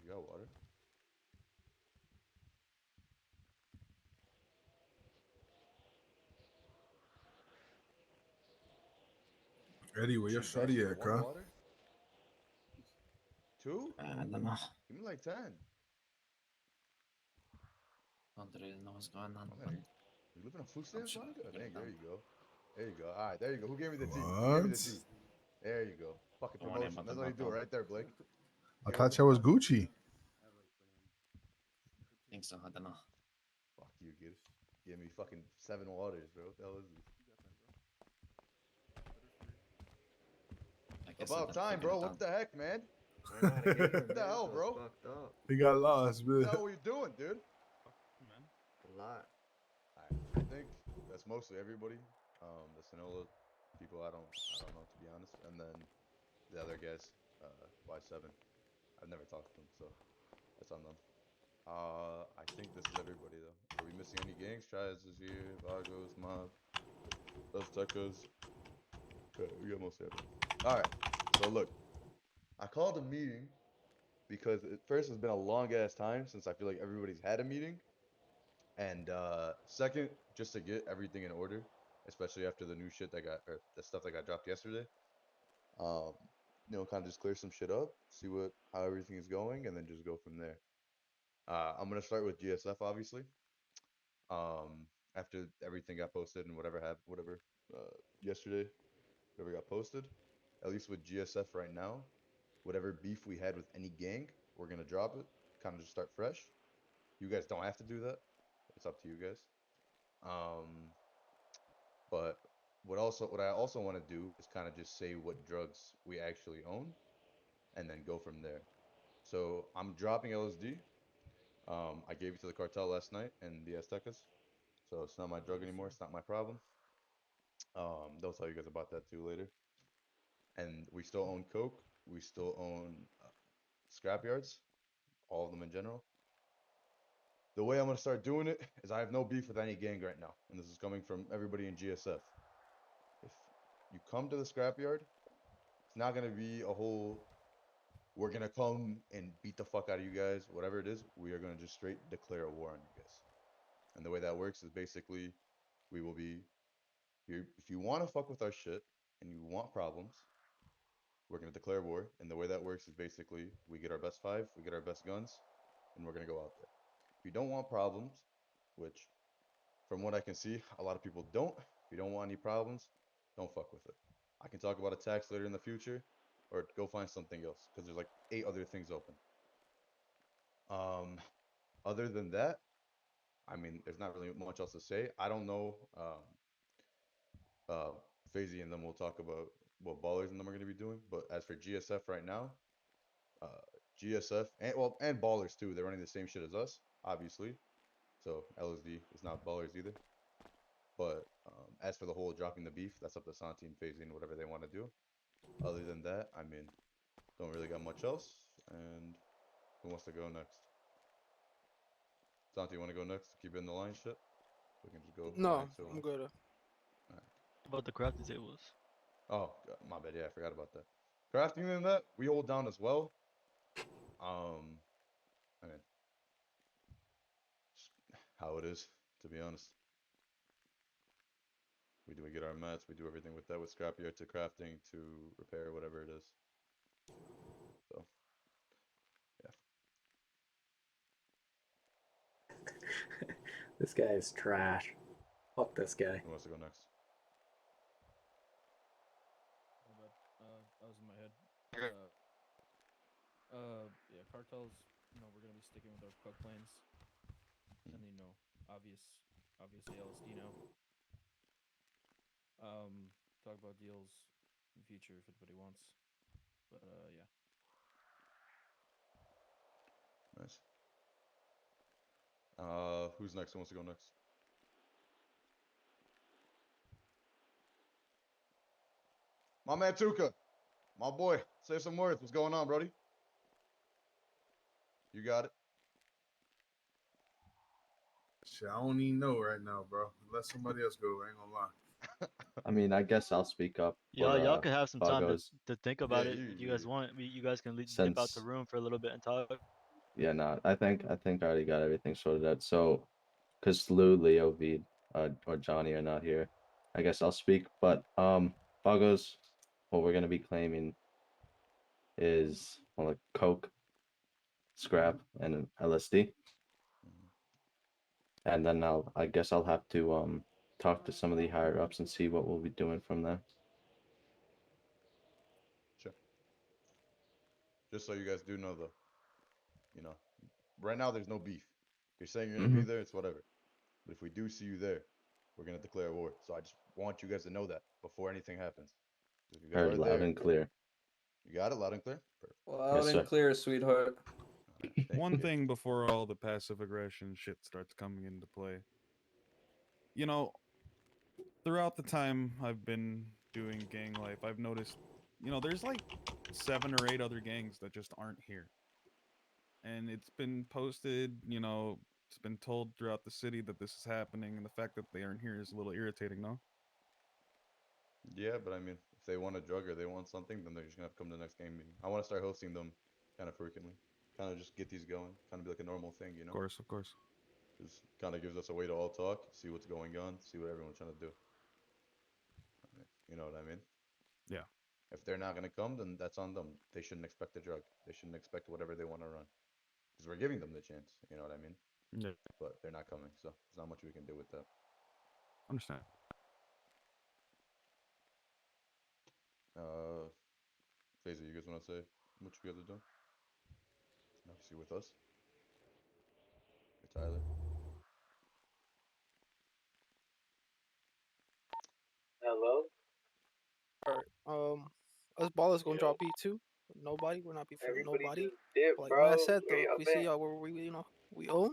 You got water? Eddie, where your You damn, shorty you got at, one huh? water? Two? I don't know. Give me like 10. Don't really know what's going on. Oh man, you living on food I'm stamps, sure son? I'll God get dang, it there done. you go. There you go. All right, there you go. Who gave me the tea? Who gave me the What? tea? There you go. Fucking Don't worry promotion. about the That's how you do it bottle. right there, Blake. I Give it thought the y'all was fuck. Gucci. I think so. I don't know. Fuck you, kid. Give me fucking 7 waters, bro. What the hell is this? I guess I About better time, figure bro. it What out. the heck, man? Ran out of game, What the man. hell, So it's bro? What fucked up. He got lost, the man. hell were you doing, dude? Man. A lot. Alright, I think that's mostly everybody. The Sonola people, I don't know to be honest. And then the other guys, Y7. I've never talked to them, so that's on them. I think this is everybody though. Are we missing any gangs? Triads is here, Vagos, Mob, Dos Tecas. Okay, we got most everyone. Alright, so look, I called a meeting because at first it's been a long ass time since I feel like everybody's had a meeting. And second, just to get everything in order, especially after the new shit that got or the stuff that got dropped yesterday. Um, kind of just clear some shit up, see how everything is going, and then just go from there. I'm gonna start with GSF, obviously. After everything got posted and whatever happened, whatever yesterday, whatever got posted, at least with GSF right now, whatever beef we had with any gang, we're gonna drop it. Kind of just start fresh. You guys don't have to do that. It's up to you guys. Um, but what I also want to do is kind of just say what drugs we actually own and then go from there. So I'm dropping LSD. I gave it to the cartel last night and the Aztecas. So it's not my drug anymore. It's not my problem. They'll tell you guys about that too later. And we still own coke. We still own scrap yards, all of them in general. The way I'm gonna start doing it is I have no beef with any gang right now, and this is coming from everybody in GSF. If you come to the scrapyard, it's not gonna be a whole we're gonna come and beat the fuck out of you guys, whatever it is, we are gonna just straight declare a war on you guys. And the way that works is basically we will be here if you wanna fuck with our shit and you want problems, we're gonna declare war. And the way that works is basically we get our best five, we get our best guns, and we're gonna go out there. If you don't want problems, which from what I can see, a lot of people don't. If you don't want any problems, don't fuck with it. I can talk about attacks later in the future, or go find something else because there's like 8 other things open. Um, other than that, I mean, there's not really much else to say. I don't know. Uh, Fazy and them will talk about what Ballers and them are going to be doing. But as for GSF right now, uh, GSF and Ballers too, they're running the same shit as us, obviously. So LSD is not Ballers either. But as for the whole dropping the beef, that's up to Santi and Fazy and whatever they want to do. Other than that, I mean, don't really got much else. And who wants to go next? Santi, you want to go next to keep it in the line shit? We can just go No, next or I'm one. good. All right. About the crafting tables. Oh, God, my bad. Yeah, I forgot about that. Crafting and that we hold down as well. I mean, just how it is, to be honest. We get our mats, we do everything with that, with scrapyard to crafting to repair, whatever it is. So, yeah. This guy is trash. Fuck this guy. Who wants to go next? My bad. That was in my head. Yeah, cartels. We're gonna be sticking with our cook plans, and obviously LSD now. Talk about deals in the future if anybody wants. But yeah. Nice. Who's next? Who wants to go next? My man Tuka. My boy. Say some words. What's going on, Brody? You got it. Shit, I don't even know right now, bro. Let somebody else go. I ain't gonna lie. I mean, I guess I'll speak up. Y'all can have some time Bugos. to think Yeah, about it if you guys want. You guys can dip out the Since room for a little bit and talk. Yeah, no, I think I already got everything sorted out. So, because Lou, Leo, Vid, or Johnny are not here, I guess I'll speak. But Buggos, what we're gonna be claiming is well, like coke, scrap, and an LSD, Mhm. and then I guess I'll have to talk to some of the higher ups and see what we'll be doing from there. Sure. Just so you guys do know, though, you know, right now there's no beef. You're saying you're gonna be Mm-hmm. there, it's whatever. But if we do see you there, we're gonna declare war. So I just want you guys to know that before anything happens. If you guys Heard are loud there, and clear. you got it loud and clear. Perfect. Loud Yes, and sir. clear, sweetheart. All right. Thank One you, Gage. thing before all the passive aggression shit starts coming into play. You know, throughout the time I've been doing gang life, I've noticed, there's like 7 or 8 other gangs that just aren't here. And it's been posted, it's been told throughout the city that this is happening, and the fact that they aren't here is a little irritating, no? Yeah, but I mean, if they want a drug or they want something, then they're just gonna have to come to the next game meeting. I want to start hosting them kind of frequently, kind of just get these going, kind of be like a normal thing, you Of know? course, of course. Just kind of gives us a way to all talk, see what's going on, see what everyone's trying to do. I mean, you know what I mean? Yeah. If they're not gonna come, then that's on them. They shouldn't expect a drug. They shouldn't expect whatever they want to run, because we're giving them the chance. You know what I mean? Yeah. But they're not coming, so there's not much we can do with that. Understand. Uh, Phaser, you guys want to say what you guys are doing? Obviously with us. Hey, Tyler. Hello? Alright, us ballers gonna drop B2. Nobody, we're not beefing with Everybody nobody. just dip, But like bro. Matt said Where though, if y'all we see been? y'all where we own,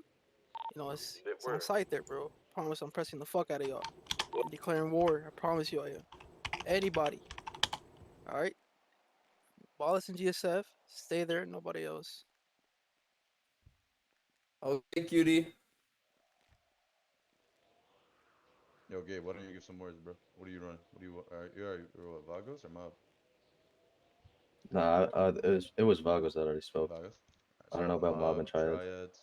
it's on site there, bro. Promise I'm pressing the fuck out of y'all. I'm declaring war. I promise you I am. Anybody. Alright? Ballers in GSF, stay there, nobody else. Okay, cutie. Yo, Gabe, why don't you give some words, bro? What are you running? What do you you're what, Vagos or Mob? Nah, it was Vagos that already spoke. Vagos. I So don't know what, about Mob and Mob, Triads. Triads.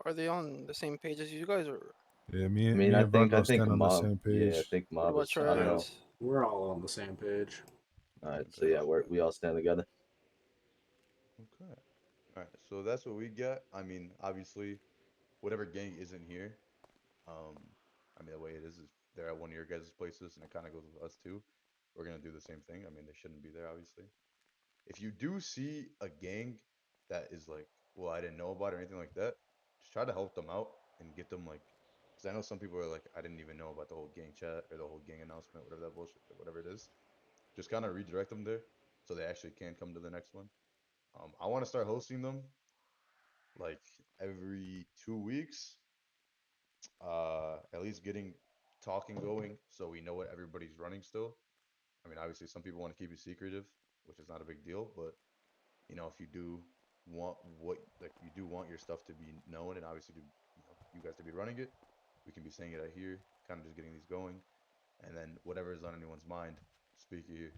Are they on the same page as you guys or Yeah, I mean, me I and think Virgo stand on the Mob. same Yeah, I page. think what Mob about is. I don't know. triads? We're all on the same page. All right, so Okay, yeah, we all stand together. okay. All right, so that's what we got. I mean, obviously, whatever gang isn't here, um, I mean, the way it is they're at one of your guys' places, and it kind of goes with us too. We're gonna do the same thing. I mean, they shouldn't be there, obviously. If you do see a gang that is like, well, I didn't know about or anything like that, just try to help them out and get them like, because I know some people are like, I didn't even know about the whole gang chat or the whole gang announcement, whatever that bullshit, whatever it is. Just kind of redirect them there so they actually can come to the next one. I want to start hosting them like every 2 weeks, at least getting talking going so we know what everybody's running still. I mean, obviously, some people want to keep it secretive, which is not a big deal, but if you do want you do want your stuff to be known and obviously to you guys to be running it, we can be saying it out here, kind of just getting these going, and then whatever is on anyone's mind, speak it here.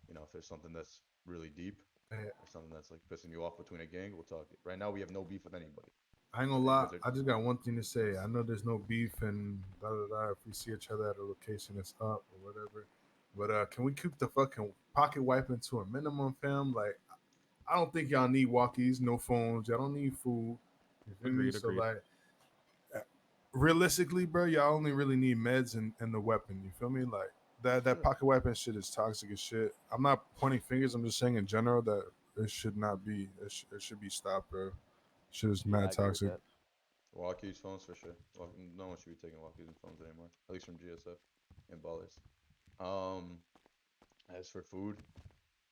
If there's something that's really deep or something that's like pissing you off between a gang, we'll talk it. Right now, we have no beef with anybody. I ain't gonna You lie, guys are I just got one thing to say. I know there's no beef and da da da. If we see each other at a location, it's up or whatever. But can we keep the fucking pocket wiping to a minimum, fam? Like, I don't think y'all need walkies, no phones. Y'all don't need food. You feel me? Agreed, So agreed. like, realistically, bro, y'all only really need meds and the weapon. You feel me? Like that pocket weapon shit is toxic as shit. I'm not pointing fingers. I'm just saying in general that it should not be. It should be stopped, bro. Shit is Yeah, I mad agree with toxic. that. walkies, phones for sure. No one should be taking walkies and phones anymore, at least from GSF and ballers. Um, as for food,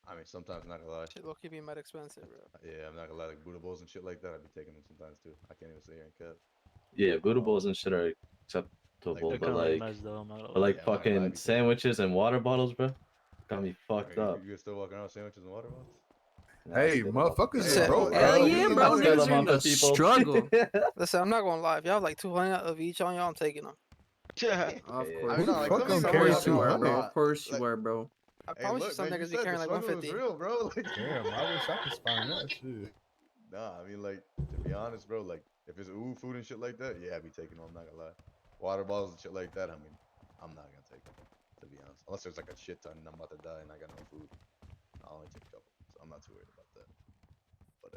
I mean, sometimes I'm not gonna lie. Shit low key be mad expensive, bro. Yeah, I'm not gonna lie, like Buddha bowls and shit like that. I'd be taking them sometimes too. I can't even sit here and cap. Yeah, Buddha Um, bowls and shit are like, acceptable, They're but kind of like like, meds though. I'm not gonna but lie. like yeah, I'm not gonna lie, I'd fucking be taking them. sandwiches and water bottles, bro, got me fucked up. You guys still walking around with sandwiches and water bottles? Nah, I Hey, steal them off the motherfuckers is Listen, people. broke, hell bro. yeah, We bro. I out steal here. Niggas them are off in the the people. struggle. Listen, I'm not gonna lie. If y'all have like 200 of each on y'all, I'm taking them. Yeah. Of Yeah, course. I mean, Who no, the like fuck some of gonna these Of carry motherfuckers course be you are, walking 200? bro. around Of course like, you are, bro. I hey, promise you, look, some man, you niggas be said the carrying like struggle is 150. real, bro. Like, Damn, I wish I could find that shit. Nah, I mean, like, to be honest, bro, like, if it's food and shit like that, yeah, I be taking them. I'm not gonna lie. Water bottles and shit like that, I mean, I'm not gonna take them, to be honest. Unless there's like a shit ton and I'm about to die and I got no food, I'll only take a couple. So I'm not too worried about that. But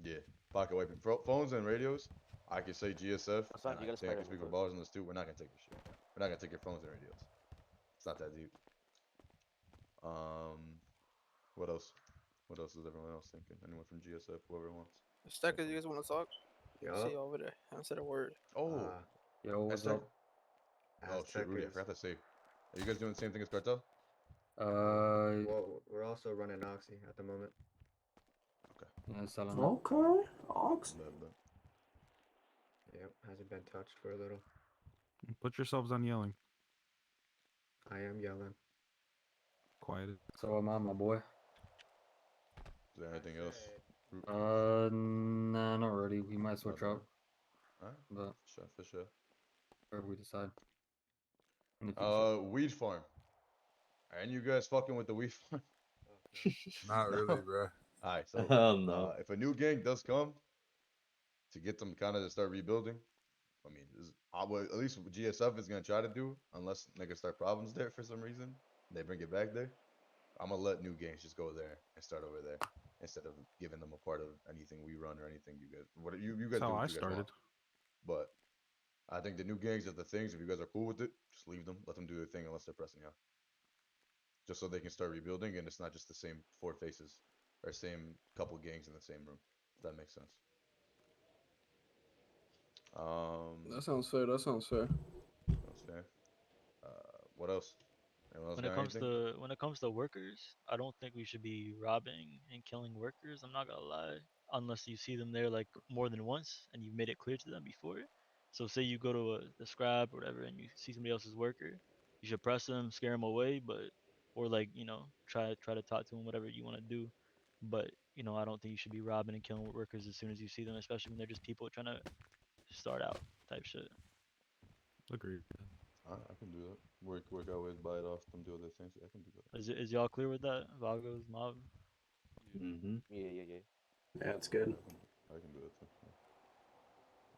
yeah, pocket wiping phones and radios. I can say GSF, Hassan, and you I got a think I spider can real speak for quick. ballers on this too. We're not gonna take your shit. We're not gonna take your phones and radios. It's not that deep. What else? What else is everyone else thinking? Anyone from GSF, whoever wants. Stackers, you guys want to talk? I see Yup. you over there. I haven't said a word. Oh, Yo, what's Aztec. up? Oh shit, Rudy, I Aztec is. forgot to say. Are you guys doing the same thing as Cartel? Well, we're also running Oxy at the moment. Okay. Yeah, selling it. Okay, Ox. But Yep, hasn't been touched for a little. Put yourselves on yelling. I am yelling. Quiet. So am I, my boy. is there anything else? Nah, not really. We might switch Nothing, up, huh? Alright, but for sure. wherever we decide in the future. Weed farm. Are any of you guys fucking with the weed farm? Not No. really, bro. Alright, so Hell no. if a new gang does come to get them kind of to start rebuilding, I mean, what at least what GSF is gonna try to do, unless niggas start problems there for some reason, they bring it back there. I'm gonna let new gangs just go there and start over there instead of giving them a part of anything we run or anything you guys. What you guys That's do how what I you guys want. started. But I think the new gangs are the things. If you guys are cool with it, just leave them. Let them do their thing unless they're pressing you. Just so they can start rebuilding and it's not just the same four faces or same couple gangs in the same room. If that makes sense. That sounds fair. That sounds fair. That's fair. What else? Anyone else When it got comes anything? to workers, I don't think we should be robbing and killing workers. I'm not gonna lie, unless you see them there like more than once and you've made it clear to them before. So say you go to the scrap or whatever and you see somebody else's worker, you should press them, scare them away, but or like try to talk to them, whatever you want to do. But I don't think you should be robbing and killing workers as soon as you see them, especially when they're just people trying to start out type shit. Agreed. I can do that. Work our ways, buy it off, them do other things. Yeah, I can do that. Is y'all clear with that? Vagos, Mob? Mm-hmm. Yeah. Yeah, it's good. I can do that too.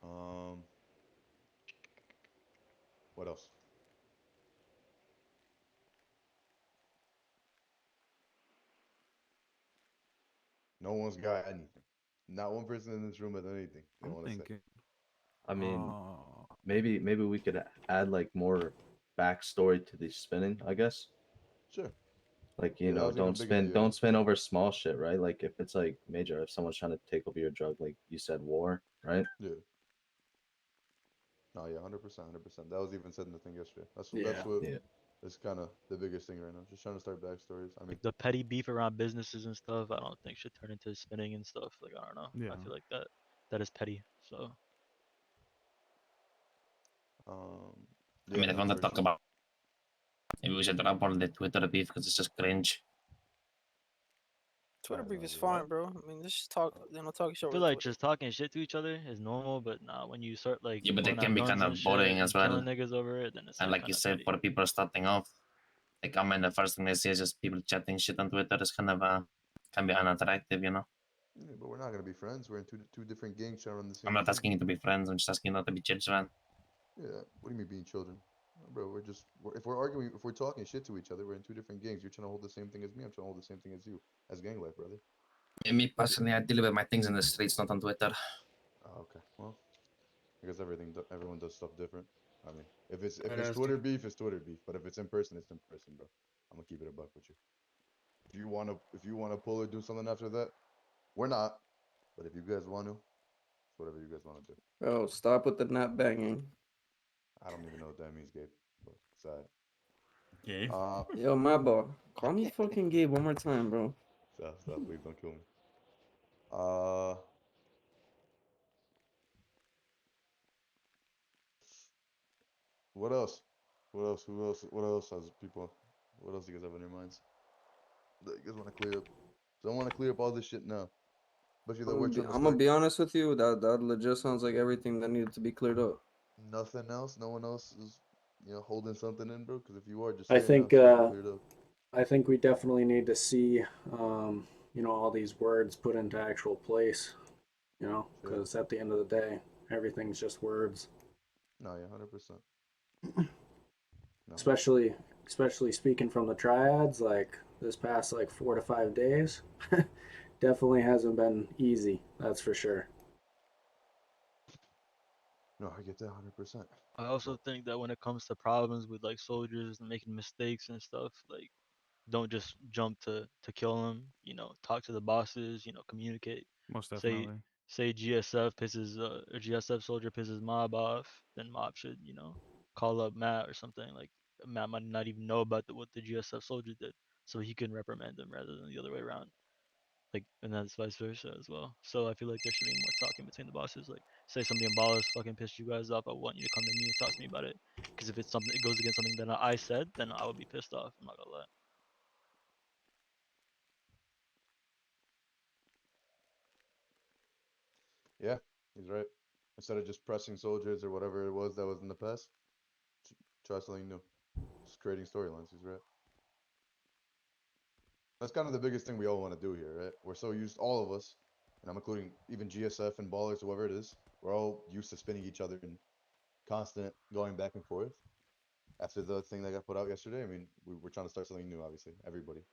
Yeah. What else? No one's got anything. Not one person in this room has anything they I'm want to say. thinking. I mean, Uh, maybe we could add like more backstory to the spinning, I guess. Sure. Like, Yeah, that was even bigger than don't spin over small shit, right? Like if it's like major, if someone's trying to take over your drug, like you said, war, right? Yeah. No, yeah, 100%, 100%. That was even said in the thing yesterday. That's Yeah. what Yeah. is kind of the biggest thing right now. Just trying to start backstories. I mean, Like the petty beef around businesses and stuff, I don't think should turn into spinning and stuff. Like I don't know. I yeah. feel like that is petty. So um, I yeah, mean, if you no, want to for talk sure. about, maybe we should drop all the Twitter beef because it's just cringe. Twitter Alright, brief no, is yeah. fine, bro. I mean, just talk, talking I shit over feel like Twitter. just talking shit to each other is normal, but nah, when you start like Yeah, but pulling it can out be guns kind and of shit boring as and well. killing niggas over it, then it's And like like you kind of said, petty. for people starting off, like I mean, the first thing they see is just people chatting shit on Twitter. Is kind of can be unattractive, you know. Yeah, but we're not gonna be friends. We're in two different gangs trying to run the I'm same not thing. asking you to be friends. I'm just asking you not to be children. Yeah. What do you mean being children? Bro, if we're arguing, if we're talking shit to each other, we're in two different gangs. You're trying to hold the same thing as me. I'm trying to hold the same thing as you. As gang life, brother. And me personally, I deal with my things in the streets, not on Twitter. Oh, okay. Well, I guess everyone does stuff different. I mean, if it's Right, Twitter beef, it's Twitter beef. But if it's in person, it's in person, bro. I'm gonna keep it a buck with you. If you wanna pull or do something after that, we're not. But if you guys want to, it's whatever you guys want to do. Oh, stop with the nut banging. I don't even know what that means, Gabe. But it's alright. Okay. Yo, my boy. Call me fucking Gabe one more time, bro. Stop, please don't kill me. Uh, what else? What else? Who else? What else has people? What else do you guys have on your minds that you guys want to clear up? So I want to clear up all this shit now, especially that we're trying to I'm gonna start. be honest with you. That legit sounds like everything that needed to be cleared up. Nothing else. No one else is, holding something in, bro. Because if you are, just I say it now think so we can clear it up. I think we definitely need to see all these words put into actual place. Sure. Because at the end of the day, everything's just words. No, yeah, 100%. No. Especially speaking from the triads, like this past like 4 to 5 days, definitely hasn't been easy. That's for sure. No, I get that 100%. I also think that when it comes to problems with like soldiers and making mistakes and stuff, like don't just jump to kill them. Talk to the bosses. Communicate. Most Say definitely. say GSF pisses a GSF soldier pisses Mob off, then Mob should call up Matt or something. Like Matt might not even know about what the GSF soldier did, so he can reprimand them rather than the other way around. Like, and that's vice versa as well. So I feel like there should be more talking between the bosses. Like, say somebody in Ballas fucking pissed you guys off, I want you to come to me and talk to me about it. Because if it's something, it goes against something that I said, then I would be pissed off. I'm not gonna lie. Yeah, he's right. Instead of just pressing soldiers or whatever it was that was in the past, try something new. Just creating storylines. He's right. That's kind of the biggest thing we all want to do here, right? We're so used, all of us, and I'm including even GSF and ballers, whoever it is. We're all used to spinning each other in constant going back and forth. After the thing that got put out yesterday, I mean, we're trying to start something new. Obviously, everybody.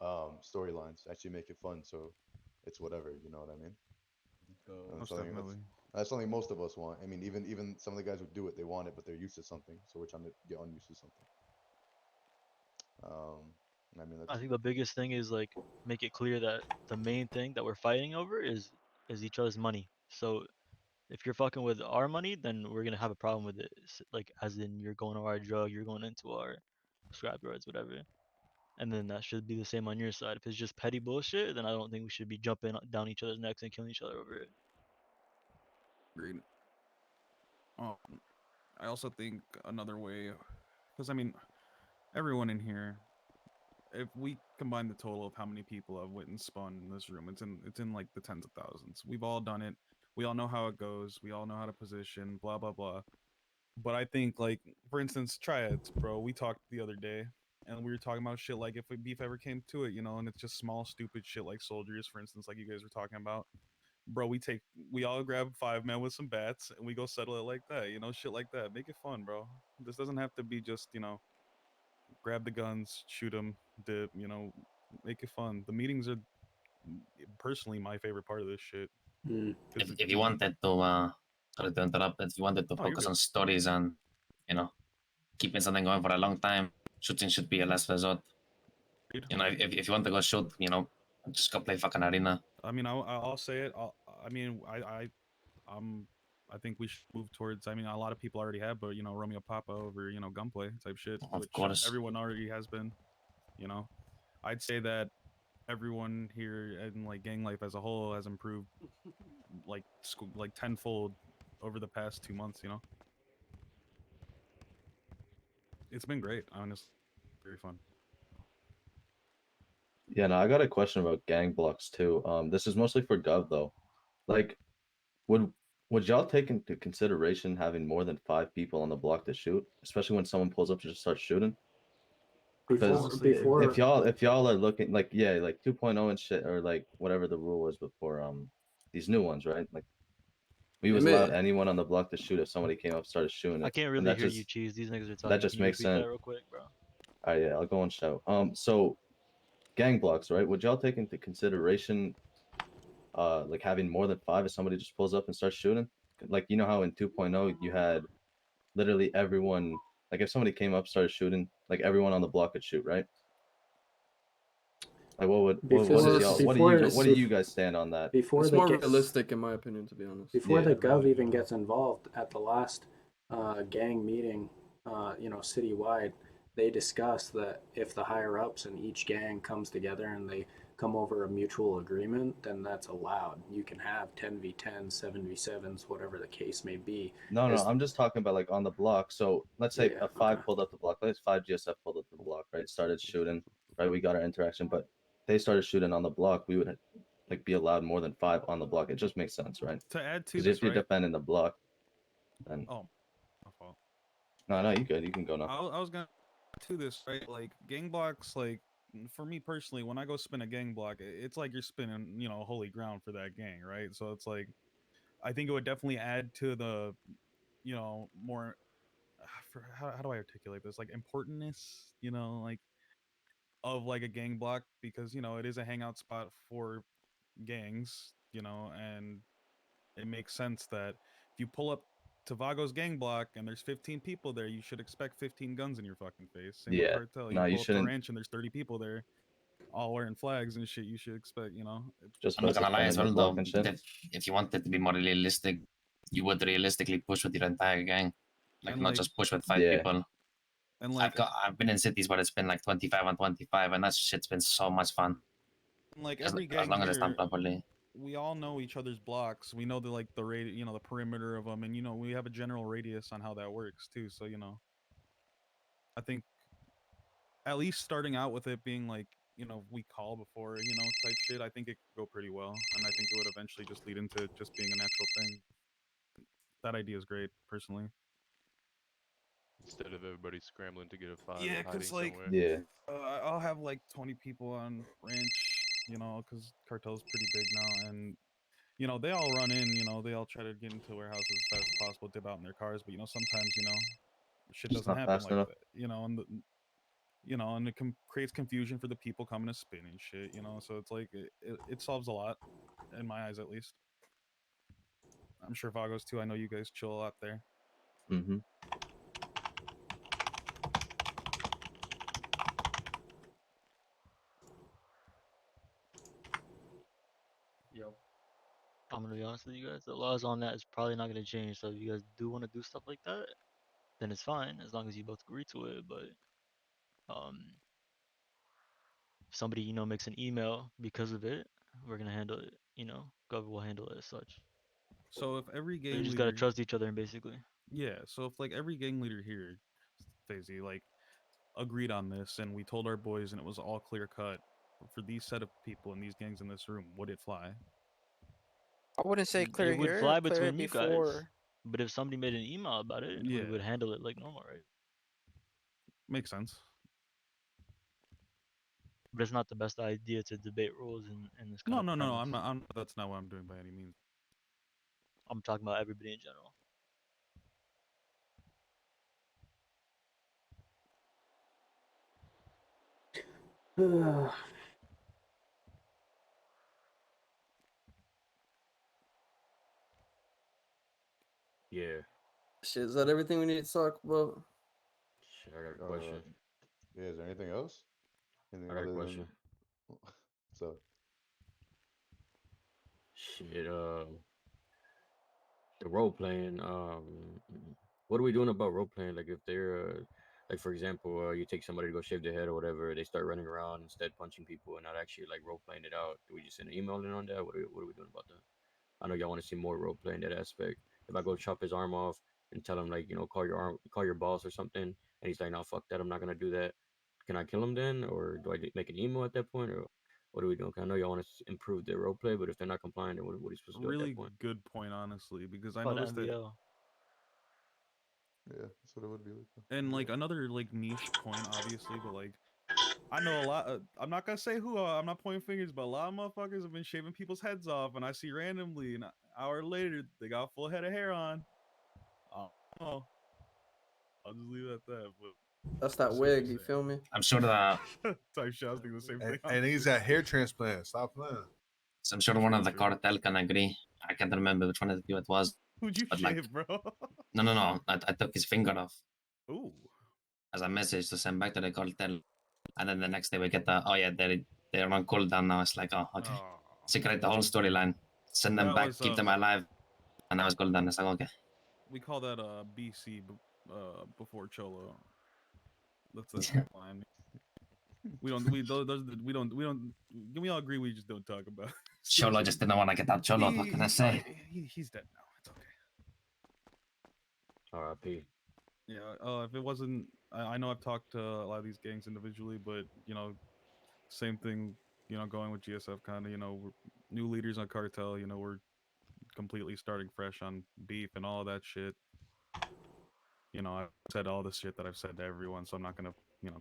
Storylines actually make it fun, so it's whatever. You know what I mean? And Most definitely. that's something most of us want. I mean, even some of the guys who do it, they want it, but they're used to something. So we're trying to get unused to something. I mean, I that's think the biggest thing is like make it clear that the main thing that we're fighting over is each other's money. So if you're fucking with our money, then we're gonna have a problem with it. Like as in you're going to our drug, you're going into our scrap yards, whatever. And then that should be the same on your side. If it's just petty bullshit, then I don't think we should be jumping down each other's necks and killing each other over it. Agreed. I also think another way, because I mean, everyone in here, if we combine the total of how many people have went and spawned in this room, it's in like the tens of thousands. We've all done it. We all know how it goes. We all know how to position. Blah blah blah. But I think, like, for instance, triads, bro. We talked the other day, and we were talking about shit like if beef ever came to it, and it's just small, stupid shit like soldiers, for instance, like you guys were talking about. Bro, we all grab 5 men with some bats, and we go settle it like that, shit like that. Make it fun, bro. This doesn't have to be just, grab the guns, shoot them, dip, make it fun. The meetings are personally my favorite part of this shit. Mm. If you wanted to, sorry to interrupt, if you wanted to Oh, you're focus good. on stories and, keeping something going for a long time, shooting should be a last resort. If you want to go shoot, just go play fucking arena. I mean, I'll say it. I think we should move towards. I mean, a lot of people already have, but Romeo Papa over gunplay type shit, Of which course. everyone already has been. I'd say that everyone here in like gang life as a whole has improved like tenfold over the past 2 months. It's been great, honestly. Very fun. Yeah, no, I got a question about gang blocks too. This is mostly for Gov though. Like, would would y'all take into consideration having more than 5 people on the block to shoot, especially when someone pulls up to just start shooting? Because Honestly, if y'all are looking like, yeah, like 2.0 and shit, or like whatever the rule was before, these new ones, right? Like, we It was may, allowed anyone on the block to shoot if somebody came up and started shooting I it, can't and really hear you, Cheese. These niggas are that talking. Can just you makes repeat that sense. real quick, bro? All right, yeah, I'll go and show. So gang blocks, right? Would y'all take into consideration, like having more than 5 if somebody just pulls up and starts shooting? Like, you know how in 2.0 you had literally everyone, like if somebody came up started shooting, like everyone on the block could shoot, right? Like, what do you guys stand on that? Before it's the more get, realistic in my opinion, to be honest. before Yeah. the gov even gets involved at the last gang meeting, citywide, they discussed that if the higher ups in each gang comes together and they come over a mutual agreement, then that's allowed. You can have 10v10, 7v7s, whatever the case may be. No, I'm just talking about like on the block. So let's say Yeah, a 5 okay. pulled up the block. Let's 5 GSF pulled up the block, right? Started shooting, right? We got our interaction, but they started shooting on the block. We would like be allowed more than 5 on the block. It just makes sense, right? to add to Because this, if you're right? defending the block, then Oh, my fault. no, you good. You can go now. I was gonna to this, right? Like gang blocks, like for me personally, when I go spin a gang block, it's like you're spinning, holy ground for that gang, right? So it's like, I think it would definitely add to the, more, for how do I articulate this? Like importantness, like of like a gang block, because it is a hangout spot for gangs, and it makes sense that if you pull up to Vago's gang block and there's 15 people there, you should expect 15 guns in your fucking face. Same with Yeah. Cartel. You No, you pull up to shouldn't. Ranch and there's 30 people there, all wearing flags and shit. You should expect, Just I'm not because they're gonna lie spinning as their well block though. and shit. If you want it to be more realistic, you would realistically push with your entire gang, like And not like, just push with 5 Yeah. people. and like, I've been in cities where it's been like 25 on 25, and that shit's been so much fun. every As gang long as it's done here, properly. we all know each other's blocks. We know the rate, the perimeter of them, and we have a general radius on how that works too. So I think at least starting out with it being like, we call before, type shit, I think it could go pretty well. And I think it would eventually just lead into just being a natural thing. That idea is great, personally. Instead of everybody scrambling to get a 5 Yeah, and hiding because like, somewhere. Yeah. I'll have like 20 people on Ranch, because Cartel's pretty big now, and they all run in, they all try to get into warehouses as fast as possible, dip out in their cars, but sometimes, shit Just doesn't not happen fast like enough. that, and and it creates confusion for the people coming to spin and shit, so it's like it solves a lot, in my eyes at least. I'm sure Vagos too. I know you guys chill a lot there. Mm-hmm. Yo. I'm gonna be honest with you guys. The laws on that is probably not gonna change. So if you guys do want to do stuff like that, then it's fine as long as you both agree to it. But um, if somebody makes an email because of it, we're gonna handle it. Gov will handle it as such. So if every So you gang just gotta leader, trust each other, basically. yeah, so if like every gang leader here, Fazy, like agreed on this, and we told our boys, and it was all clear cut for these set of people and these gangs in this room, would it fly? I wouldn't say It clear would here, fly clear it between you guys. before. But if somebody made an email about it, we Yeah, would handle it like normal, right? makes sense. But it's not the best idea to debate rules in this kind No, of no, no, no. premise. I'm not. That's not what I'm doing by any means. I'm talking about everybody in general. Yeah. Shit, is that everything we need to talk about? Shit, I got a question. Yeah, is there anything else? Anything I got a other question. than so Shit, the role playing, what are we doing about role playing? Like if they're like for example, you take somebody to go shave their head or whatever, they start running around instead punching people and not actually like role playing it out. Do we just send an email in on that? What are we doing about that? I know y'all want to see more role play in that aspect. If I go chop his arm off and tell him like, call your boss or something, and he's like, no, fuck that, I'm not gonna do that. Can I kill him then, or do I make an email at that point, or what are we doing? 'Cause I know y'all want to improve their role play, but if they're not complying, then what are you supposed to do at that Really point? good point, honestly, because It's I called noticed that, MVO. yeah, that's what it would be like. and Yeah. like another like niche point, obviously, but like I know a lot. I'm not gonna say who. I'm not pointing fingers, but a lot of motherfuckers have been shaving people's heads off, and I see randomly an hour later they got full head of hair on. Oh, I'll just leave it at that. But That's I that see what wig, you're you feel me? I'm sure that type shit. I was thinking the same thing. And he's at hair transplant. Stop playing. I'm sure one of the cartel can agree. I can't remember which one of you it was, Who'd you but like, shave, bro? no. I took his finger off Ooh. as a message to send back to the cartel, and then the next day we get the oh yeah they're on cooldown now. It's like oh okay, Oh, secret the whole storyline, send them that back, was keep them alive, and now it's cooldown. It's like okay. we call that BC before Cholo. That's that line. We don't we those we don't we all agree we just don't talk about. Cholo just didn't want to get out Cholo. What can I say? He's dead now. It's okay. R.I.P. Yeah. If it wasn't, I know I've talked to a lot of these gangs individually, but same thing. Going with GSF kind of. We're new leaders on cartel. We're completely starting fresh on beef and all of that shit. I've said all the shit that I've said to everyone, so I'm not gonna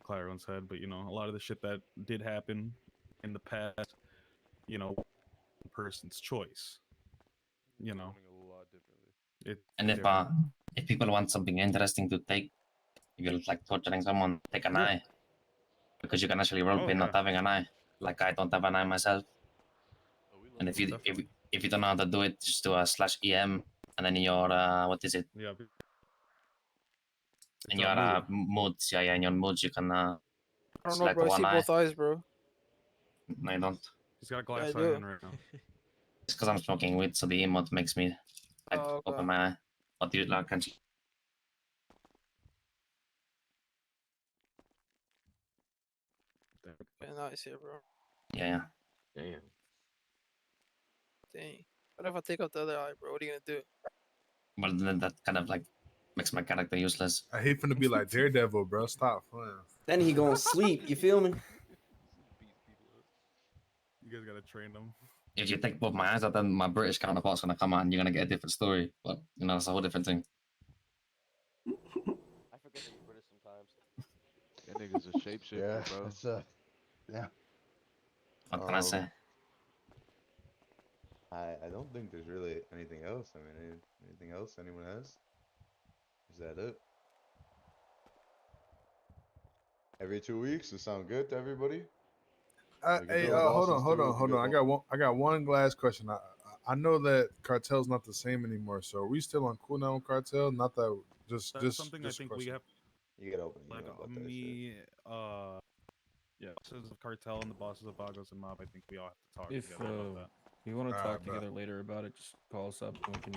clear everyone's head, but a lot of the shit that did happen in the past, one person's choice. Running a lot differently. It's And different. if people want something interesting to take, if you're like torturing someone, take an eye. Because you can actually roleplay not having an eye. Like I don't have an eye myself. Oh, we love And that. if you don't know how to do it, just do a /EM and then in your what is it? Yeah. In your moods, yeah, in your moods you can I don't know, select bro. I see one eye. both eyes, bro. No, you don't. He's got a Yeah, I glass eye do. in right now. It's because I'm smoking weed, so the emote makes me like Oh, okay. open my eye. But you like can Yeah, nice here, bro. yeah. Damn. Dang. What if I take out the other eye, bro? What are you gonna do? But then that kind of like makes my character useless. I hate to be like Daredevil, bro. Stop playing. Then he gonna sleep. You feel me? You guys gotta train them. If you take both my eyes out, then my British counterpart's gonna come out and you're gonna get a different story. But that's a whole different thing. I forget that you're British sometimes. That nigga's a shapeshifter, bro. That's yeah. What can I say? I don't think there's really anything else. I mean, anything else anyone has? Is that it? Every 2 weeks, does sound good to everybody? We can Hey, throw hold bosses on. too if you guys I got one last question. I know that Cartel's not the same anymore. So are we still on cooldown with Cartel? Not that That's something I think we have. You get open. Like me, bosses of Cartel and the bosses of Vagos and Mob. I think we all have to talk If together about that. you want to Alright, talk together later about it, just call us up and we can,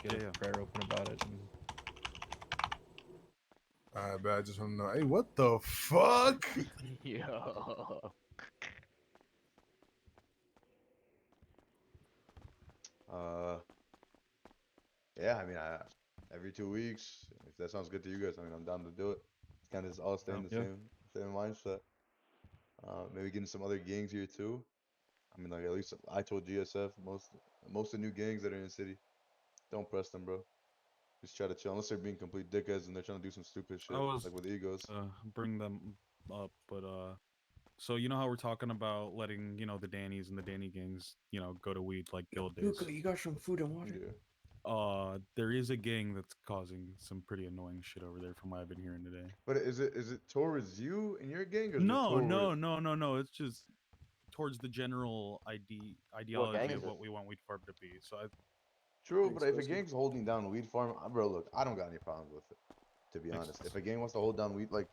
get a prayer open about it. And... Alright, but I just want to know. Hey, what the fuck? Yo. Yeah, I mean, every 2 weeks, if that sounds good to you guys, I mean, I'm down to do it. It's kind of just all staying the same mindset. Maybe getting some other gangs here too. I mean, like at least I told GSF most of the new gangs that are in the city, don't press them, bro. Just try to chill unless they're being complete dickheads and they're trying to do some stupid shit I was like with egos. bring them up, but so you know how we're talking about letting the Dannies and the Danny gangs go to weed like guild days. Luca, you got some food and water. Yeah. There is a gang that's causing some pretty annoying shit over there from what I've been hearing today. But is it towards you and your gang or is No, it towards... no. It's just towards the general ideology of what we want Weed Farm to be. So True, but if a gang's holding down weed farm, bro, look, I don't got any problems with it. To be honest, if a gang wants to hold down weed, like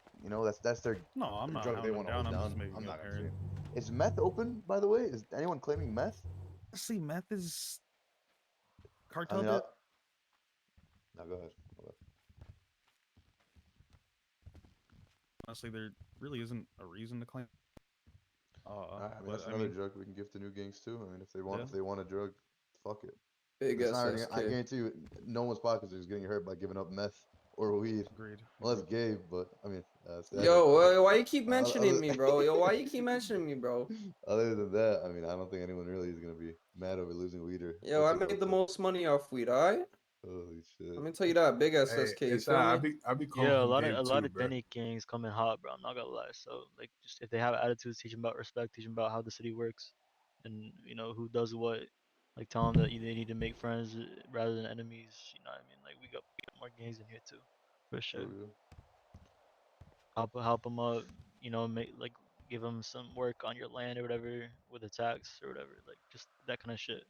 that's their I'm not drug they want to hold I'm down. just making I'm it not gonna apparent. say. Is meth open, by the way? Is anyone claiming meth? Honestly, meth is I cartel. mean, no, go ahead. Honestly, there really isn't a reason to claim. I mean, that's another drug we can give to new gangs too. I mean, if they want a drug, fuck it. Big It's not hurting, I SSK. guarantee you, no one's pockets is getting hurt by giving up meth or weed. Agreed. Well, that's gay, but I mean, Yo, why you keep mentioning me, bro? Yo, why you keep mentioning me, bro? Other than that, I mean, I don't think anyone really is gonna be mad over losing weed or. Yo, I made the most money off weed, alright? Holy shit. Let me tell you that, big SSK. You feel me? I be calling Yeah, a him lot Gabe of too, bro. Denny gangs coming hot, bro. I'm not gonna lie. So like, just if they have attitudes, teach them about respect, teach them about how the city works, and who does what. Like tell them that they need to make friends rather than enemies. You know what I mean? Like we got more gangs in here too, for sure. Help them up. Make like give them some work on your land or whatever with a tax or whatever. Like just that kind of shit.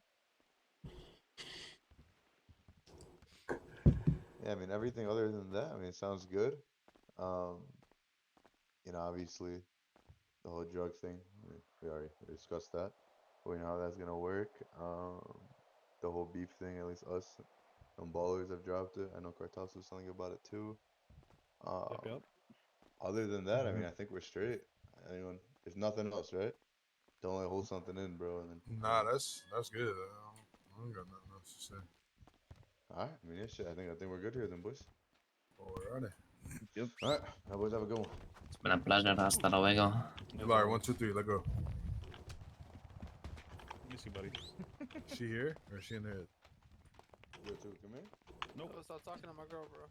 Yeah, I mean, everything other than that, I mean, it sounds good. Obviously, the whole drug thing, I mean, we already discussed that. We know how that's gonna work. The whole beef thing, at least us, some ballers have dropped it. I know Cartas was something about it too. Yep. Other than that, I mean, I think we're straight. Anyone, there's nothing else, right? Don't like hold something in, bro. And then, Nah, that's good. I don't got nothing else to say. all right, I mean, yeah, shit. I think we're good here, then, boys. Alrighty. Yep. All right, now, boys, have a good one. It's been a pleasure. Hasta luego. Alright, 1, 2, 3, let go. Miss you, buddy. She here or is she in the head? Go to, come here. Nope. Stop talking to my girl, bro.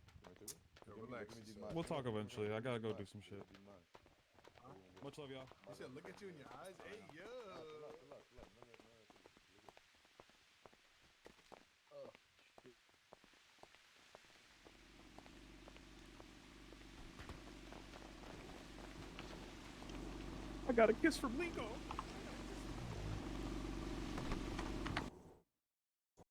relax. We'll talk eventually. I gotta go do some shit. Much love, y'all. He said, "Look at you in your eyes." Hey, yo. Oh, shit. I got a kiss from Lingo.